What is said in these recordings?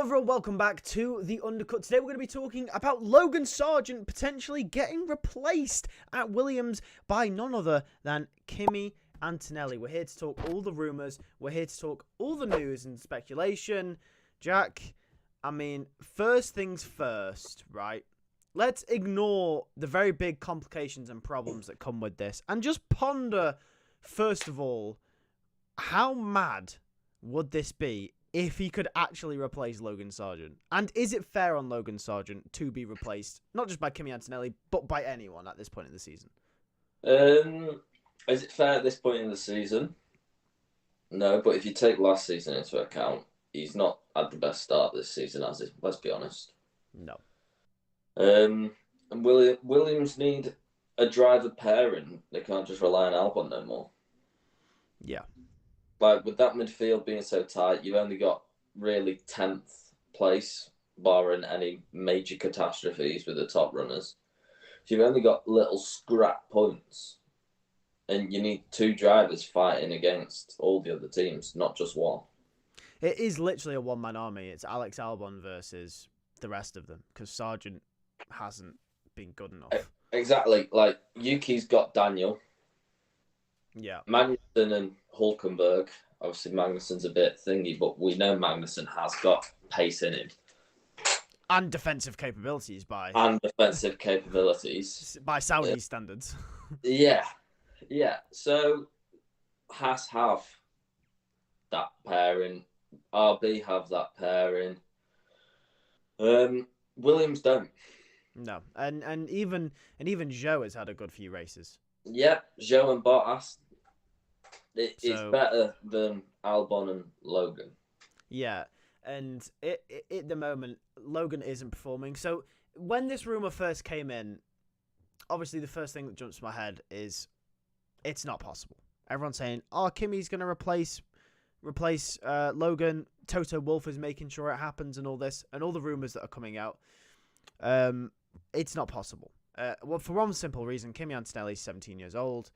Hello everyone, welcome back to the Undercut. Today we're going to be talking about Logan Sargeant potentially getting replaced at Williams by none other than Kimi Antonelli. We're here to talk all the rumours, we're here to talk all the news and speculation. Jack, I mean, first things first, right? Let's ignore the very big complications and problems that come with this and just ponder, first of all, how mad would this be if he could actually replace Logan Sargeant? And is it fair on Logan Sargeant to be replaced, not just by Kimi Antonelli, but by anyone at this point in the season? Is it fair at this point in the season? No, but if you take last season into account, he's not had the best start this season, has he? Let's be honest. No. And Williams need a driver pairing. They can't just rely on Albon no more. Yeah. Like, with that midfield being so tight, you've only got really 10th place, barring any major catastrophes with the top runners. So you've only got little scrap points. And you need two drivers fighting against all the other teams, not just one. It is literally a one-man army. It's Alex Albon versus the rest of them, because Sargeant hasn't been good enough. Exactly. Like, Yuki's got Daniel. Yeah. Magnussen and Hulkenberg. Obviously, Magnussen's a bit thingy, but we know Magnussen has got pace in him. And defensive capabilities by Saudi standards. Yeah. So, Haas have that pairing. RB have that pairing. Williams don't. No. And even Zhou has had a good few races. Yeah, Zhou and Bottas. It's better than Albon and Logan. Yeah, and at the moment, Logan isn't performing. So when this rumour first came in, obviously the first thing that jumps to my head is it's not possible. Everyone's saying, oh, Kimi's going to replace Logan. Toto Wolff is making sure it happens and all this, and all the rumours that are coming out. It's not possible. Well, for one simple reason, Kimi Antonelli is 17 years old.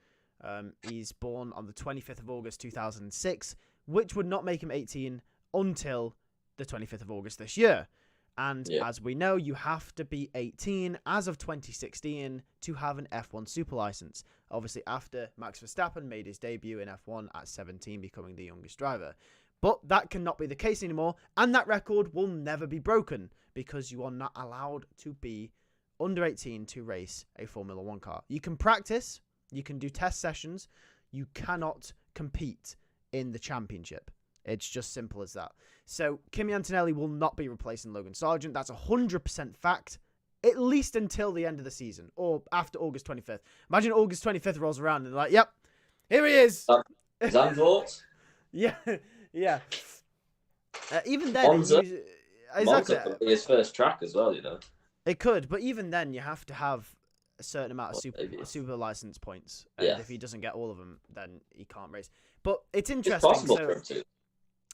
He's born on the 25th of August 2006, which would not make him 18 until the 25th of August this year. And as we know, you have to be 18 as of 2016 to have an F1 super license. Obviously, after Max Verstappen made his debut in F1 at 17, becoming the youngest driver. But that cannot be the case anymore, and that record will never be broken because you are not allowed to be under 18 to race a Formula 1 car. You can practice, you can do test sessions, you cannot compete in the championship. It's just simple as that. So Kimi Antonelli will not be replacing Logan Sargeant. That's 100% fact, at least until the end of the season or after August 25th. Imagine August 25th rolls around and they're like, yep, here he is. Zandvoort? Yeah. Even then, Monza could be his first track as well, you know. It could, but even then, you have to have a certain amount of super license points. And if he doesn't get all of them, then he can't race. But it's interesting. It's possible for him to.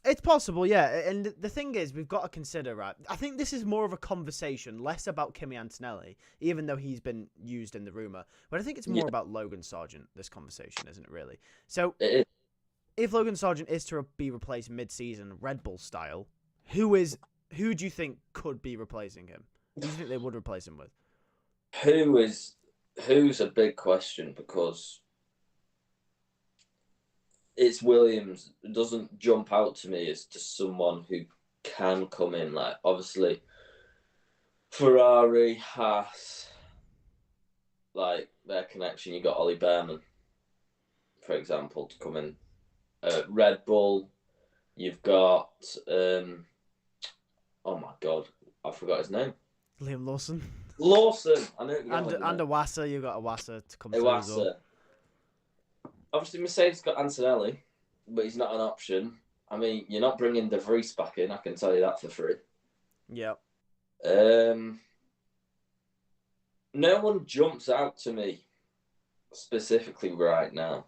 It's possible, yeah. And the thing is, we've got to consider, right? I think this is more of a conversation, less about Kimi Antonelli, even though he's been used in the rumour. But I think it's more about Logan Sargeant, this conversation, isn't it, really? So, if Logan Sargeant is to be replaced mid-season, Red Bull style, who do you think could be replacing him? Who do you think they would replace him with? Who's a big question, because it's Williams. It doesn't jump out to me as just someone who can come in. Like, obviously, Ferrari, Haas, like their connection. You got Ollie Behrman, for example, to come in. Red Bull, you've got oh my god, I forgot his name. Liam Lawson. I know. And Iwasa, you got Iwasa to come through as well. Obviously, Mercedes got Antonelli, but he's not an option. I mean, you're not bringing De Vries back in. I can tell you that for free. Yeah. No one jumps out to me specifically right now.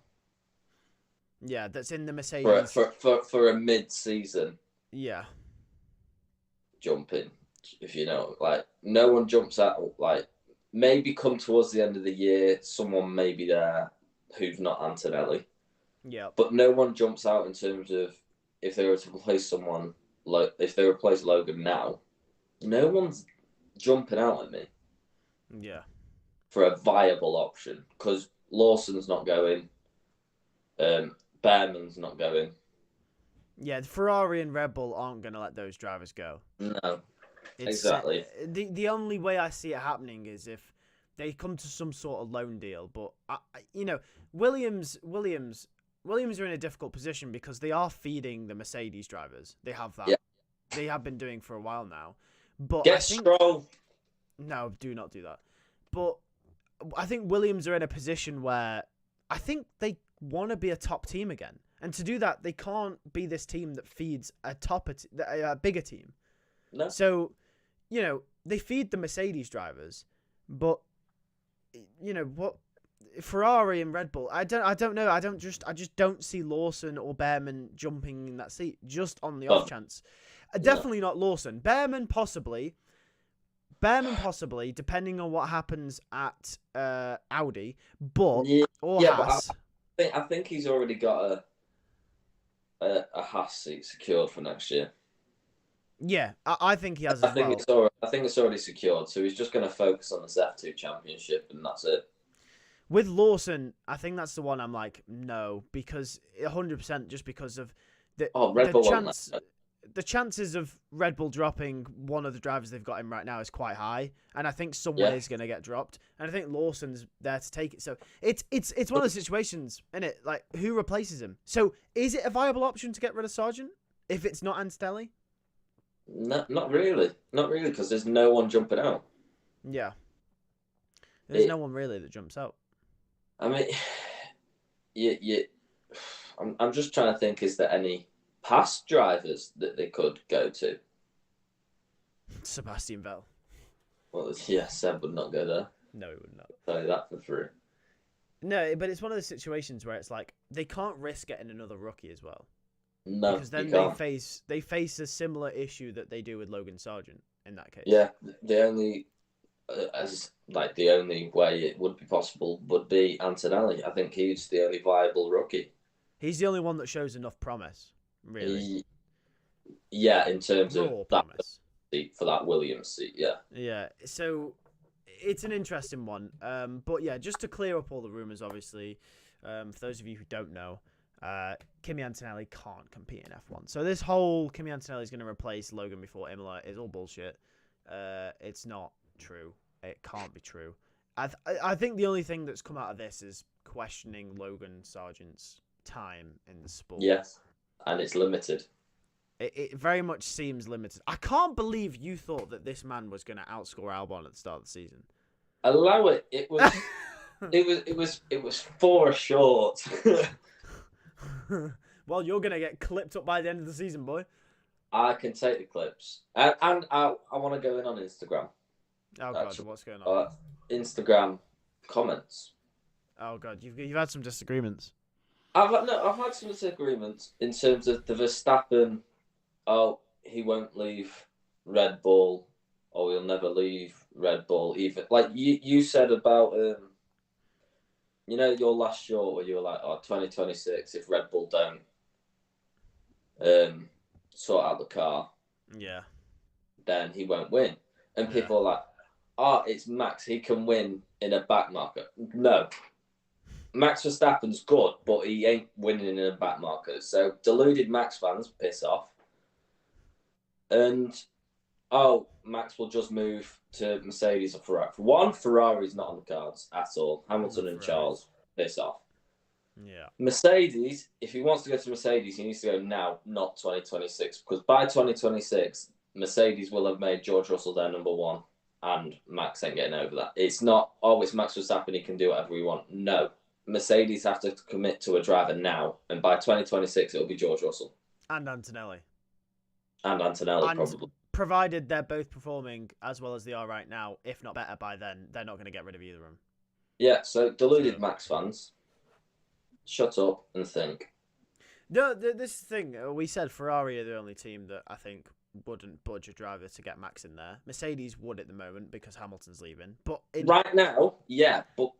Yeah, that's in the Mercedes for a mid-season. Yeah. Jumping. If you know, like, no one jumps out. Like, maybe come towards the end of the year, someone may be there who's not Antonelli. Yeah. But no one jumps out in terms of if they were to replace someone if they replace Logan now, no one's jumping out at me Yeah. for a viable option because Lawson's not going, Behrman's not going. Yeah, Ferrari and Red Bull aren't going to let those drivers go. No, exactly. The only way I see it happening is if they come to some sort of loan deal. But Williams are in a difficult position because they are feeding the Mercedes drivers. They have that. Yeah. They have been doing for a while now. But Stroll. No, do not do that. But I think Williams are in a position where I think they want to be a top team again. And to do that, they can't be this team that feeds a bigger team. No. So, they feed the Mercedes drivers, but what Ferrari and Red Bull, I don't know. I just don't see Lawson or Behrman jumping in that seat just on the off chance. Definitely not Lawson. Behrman possibly, depending on what happens at Audi, Haas. But I think he's already got a Haas seat secured for next year. Yeah, I think he has I think it's already secured, so he's just going to focus on this F2 championship, and that's it. With Lawson, I think that's the one I'm like, no, because 100% just because of the chances of Red Bull dropping one of the drivers they've got in right now is quite high, and I think someone is going to get dropped, and I think Lawson's there to take it. So it's one of those situations, isn't it? Like, who replaces him? So is it a viable option to get rid of Sargeant if it's not Antonelli? No, not really, because there's no one jumping out. Yeah, there's no one really that jumps out. I mean, I'm just trying to think. Is there any past drivers that they could go to? Sebastian Vettel. Well, yeah, Seb would not go there. No, he would not. I'll tell you that for free. No, but it's one of those situations where it's like they can't risk getting another rookie as well. No, because then they face a similar issue that they do with Logan Sargeant in that case. Yeah, the only way it would be possible would be Antonelli. I think he's the only viable rookie. He's the only one that shows enough promise, really. Yeah, in terms raw of promise. That seat for that Williams seat. Yeah. Yeah. So it's an interesting one. But yeah, just to clear up all the rumors, obviously, for those of you who don't know. Kimi Antonelli can't compete in F1. So this whole Kimi Antonelli is going to replace Logan before Imola is all bullshit. It's not true. It can't be true. I think the only thing that's come out of this is questioning Logan Sargeant's time in the sport. Yes, and it's limited. It very much seems limited. I can't believe you thought that this man was going to outscore Albon at the start of the season. Allow it. It was. it was 4 short. Well, you're going to get clipped up by the end of the season, boy. I can take the clips. And I want to go in on Instagram. Oh, God, what's going on? Instagram comments. Oh, God, you've had some disagreements. I've had some disagreements in terms of the Verstappen, he won't leave Red Bull, or he'll never leave Red Bull, even. Like you said about... your last short where you were like, 2026, if Red Bull don't sort out the car, then he won't win. And people are like, it's Max, he can win in a back marker. No. Max Verstappen's good, but he ain't winning in a back marker. So deluded Max fans, piss off. And, Max will just move to Mercedes or Ferrari. For one, Ferrari's not on the cards at all. Hamilton and Charles, piss off. Yeah. Mercedes, if he wants to go to Mercedes, he needs to go now, not 2026. Because by 2026, Mercedes will have made George Russell their number one, and Max ain't getting over that. It's not, it's Max Verstappen, he can do whatever he wants. No. Mercedes have to commit to a driver now, and by 2026, it'll be George Russell. And Antonelli. Probably. Provided they're both performing as well as they are right now, if not better by then, they're not going to get rid of either of them. Yeah, so deluded Max fans, shut up and think. No, this thing, we said Ferrari are the only team that I think wouldn't budge a driver to get Max in there. Mercedes would at the moment because Hamilton's leaving. But right now, yeah, but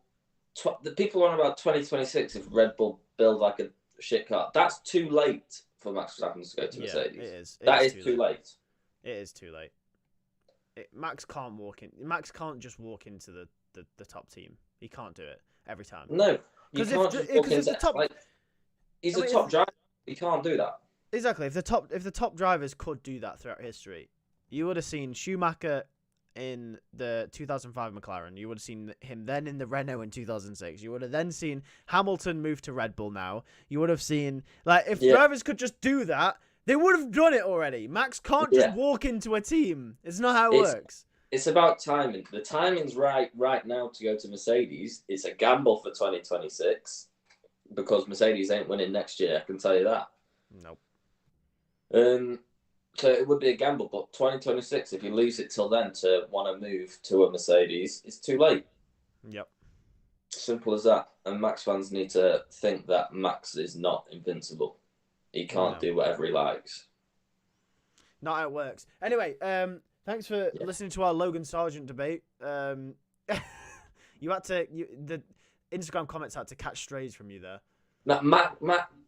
the people are on about 2026 if Red Bull build like a shit car. That's too late for Max Verstappen to go to Yeah, Mercedes. it is. That is too late. It is too late. Max can't walk in. Max can't just walk into the top team. He can't do it every time. No, you can't just walk into the top. Like, he's a top driver. He can't do that. Exactly. If the top drivers could do that throughout history, you would have seen Schumacher in the 2005 McLaren. You would have seen him then in the Renault in 2006. You would have then seen Hamilton move to Red Bull now. You would have seen, like, if drivers could just do that, they would have done it already. Max can't just walk into a team. It's not how it works. It's about timing. The timing's right now to go to Mercedes. It's a gamble for 2026 because Mercedes ain't winning next year. I can tell you that. Nope. So it would be a gamble, but 2026, if you lose it till then to want to move to a Mercedes, it's too late. Yep. Simple as that. And Max fans need to think that Max is not invincible. He can't do whatever he likes. Not how it works. Anyway, thanks for listening to our Logan Sargeant debate. The Instagram comments had to catch strays from you there.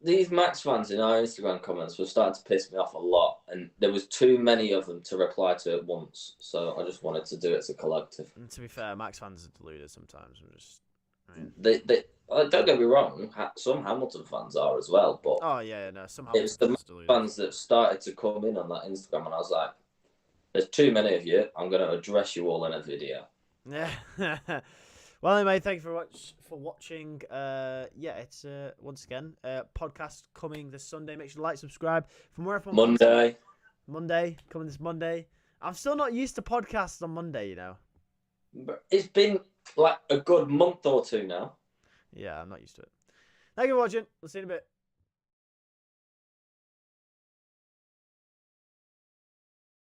These Max fans in our Instagram comments were starting to piss me off a lot, and there was too many of them to reply to at once. So I just wanted to do it as a collective. And to be fair, Max fans are deluded sometimes. They don't get me wrong. Some Hamilton fans are as well, but some Hamilton it was the fans that started to come in on that Instagram, and I was like, "There's too many of you. I'm going to address you all in a video." Yeah. Well, anyway, thank you for watching. It's once again podcast coming this Sunday. Make sure to like, subscribe from wherever. Monday coming this Monday. I'm still not used to podcasts on Monday, you know. But it's been like a good month or two now. Yeah, I'm not used to it. Thank you for watching. We'll see you in a bit.